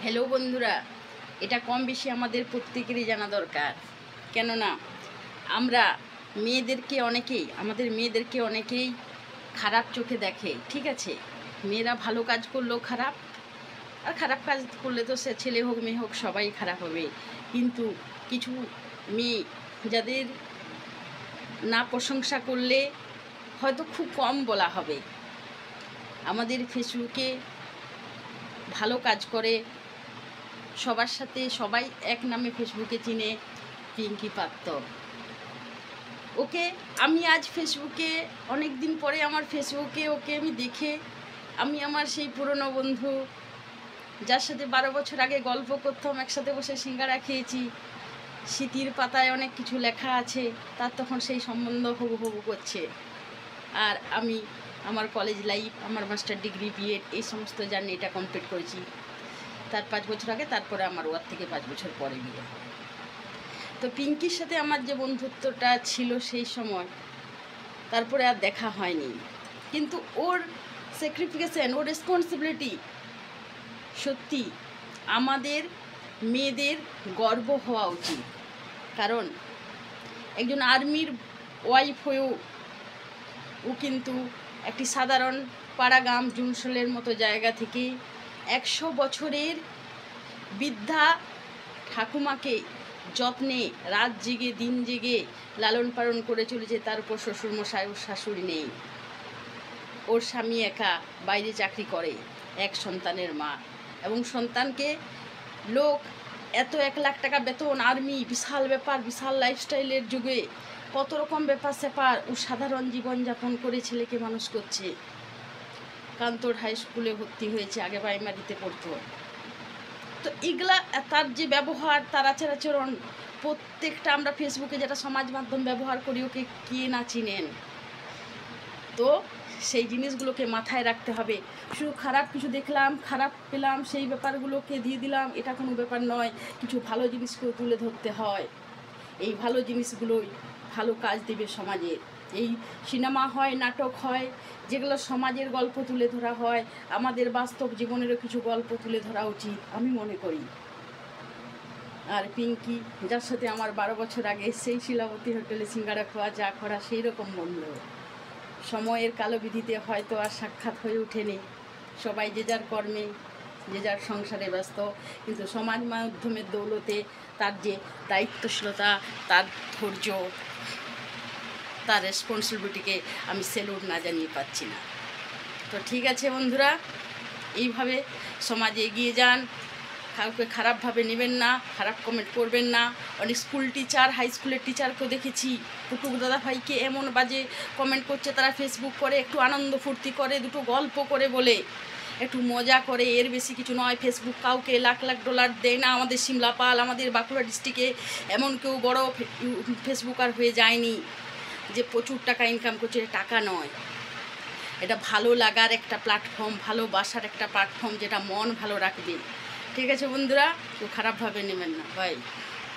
Hello বন্ধুরা, এটা কম বেশি আমাদের প্রত্যেকেরই জানা দরকার। কেননা আমরা আমাদের মেয়েদেরকে অনেকেই খারাপ চোখে দেখে। ঠিক আছে, মেয়েরা ভালো কাজ করলেও খারাপ, আর খারাপ কাজ করলে তো সে ছেলে হোক মেয়ে হোক সবাই খারাপ হবে। কিন্তু কিছু মেয়ে যাদের না প্রশংসা করলে হয়তো খুব কম বলা হবে। আমাদের ফেসবুকে ভালো কাজ করে, সবার সাথে সবাই এক নামে ফেসবুকে চিনে, পিঙ্কি পাত্র। ওকে আমি আজ ফেসবুকে অনেক দিন পরে আমার ফেসবুকে ওকে আমি দেখে আমি আমার সেই পুরনো বন্ধু, যার সাথে 12 বছর আগে গল্প করতাম, একসাথে বসে সিঙ্গারা খেয়েছি, স্মৃতির পাতায় অনেক কিছু লেখা আছে, তার তখন সেই সম্বন্ধ হবু হবু করছে। আর আমি আমার কলেজ লাইফ, আমার মাস্টার ডিগ্রি, বিএড এই সমস্ত জার্নিটা কমপ্লিট করেছি তার 5 বছর আগে, তারপরে আমার ওর থেকে 5 বছর পরে বিয়ে। তো পিঙ্কির সাথে আমার যে বন্ধুত্বটা ছিল সেই সময়, তারপরে আর দেখা হয়নি। কিন্তু ওর স্যাক্রিফিকেশন, ওর রেসপন্সিবিলিটি সত্যি আমাদের মেয়েদের গর্ব হওয়া উচিত। কারণ একজন আর্মির ওয়াইফ হয়েও ও কিন্তু একটি সাধারণ পাড়াগ্রাম জুনশলের মতো জায়গা থেকে 100 বছরের বৃদ্ধা ঠাকুমাকে যত্নে রাত জেগে দিন জেগে লালন পালন করে চলেছে। তার উপর শ্বশুরমশাই ও শাশুড়ি নেই, ওর স্বামী একা বাইরে চাকরি করে, এক সন্তানের মা, এবং সন্তানকে লোক এত 1 লাখ টাকা বেতন, আর্মি, বিশাল ব্যাপার, বিশাল লাইফস্টাইলের যুগে কত রকম ব্যাপার স্যাপার ও সাধারণ জীবনযাপন করে ছেলেকে মানুষ করছে। কান্তর হাই স্কুলে ভর্তি হয়েছে, আগে প্রাইমারিতে পড়তো। তো এগুলা তার যে ব্যবহার, তার আচার আচরণ, প্রত্যেকটা আমরা ফেসবুকে যেটা সমাজ মাধ্যম ব্যবহার করি, ওকে কে না চিনেন। তো সেই জিনিসগুলোকে মাথায় রাখতে হবে। শুধু খারাপ কিছু দেখলাম, খারাপ পেলাম, সেই ব্যাপারগুলোকে দিয়ে দিলাম, এটা কোনো ব্যাপার নয়। কিছু ভালো জিনিসকেও তুলে ধরতে হয়। এই ভালো জিনিসগুলোই ভালো কাজ দেবে সমাজে। এই সিনেমা হয়, নাটক হয়, যেগুলো সমাজের গল্প তুলে ধরা হয়, আমাদের বাস্তব জীবনেরও কিছু গল্প তুলে ধরা উচিত আমি মনে করি। আর পিঙ্কি, যার সাথে আমার 12 বছর আগে সেই শিলাবতী হোটেলে সিঙ্গারা খাওয়া, যা করা, সেই রকম বন্ধু, সময়ের কালোবিধিতে হয়তো আর সাক্ষাৎ হয়ে ওঠেনি। সবাই যে যার কর্মে, যে যার সংসারে ব্যস্ত। কিন্তু সমাজ মাধ্যমের দৌলতে তার যে দায়িত্বশীলতা, তার ধৈর্য, তার রেসপন্সিবিলিটিকে আমি সেলুট না জানিয়ে পাচ্ছি না। তো ঠিক আছে বন্ধুরা, এইভাবে সমাজে এগিয়ে যান, কাউকে খারাপভাবে নেবেন না, খারাপ কমেন্ট করবেন না। অনেক স্কুল টিচার, হাই স্কুলের টিচারকেও দেখেছি টুকটুক দাদা ভাইকে এমন বাজে কমেন্ট করছে। তারা ফেসবুক করে, একটু আনন্দ ফুর্তি করে, দুটো গল্প করে বলে, একটু মজা করে, এর বেশি কিছু নয়। ফেসবুক কাউকে লাখ লাখ ডলার দেয় না। আমাদের সিমলা পাল, আমাদের বাঁকুড়া ডিস্ট্রিক্টে এমন কেউ বড় ফেসবুকার হয়ে যায়নি যে প্রচুর টাকা ইনকাম করছে। টাকা নয়, এটা ভালো লাগার একটা প্ল্যাটফর্ম, ভালোবাসার একটা প্ল্যাটফর্ম, যেটা মন ভালো রাখবে। ঠিক আছে বন্ধুরা, কেউ খারাপভাবে নেবেন না। বাই।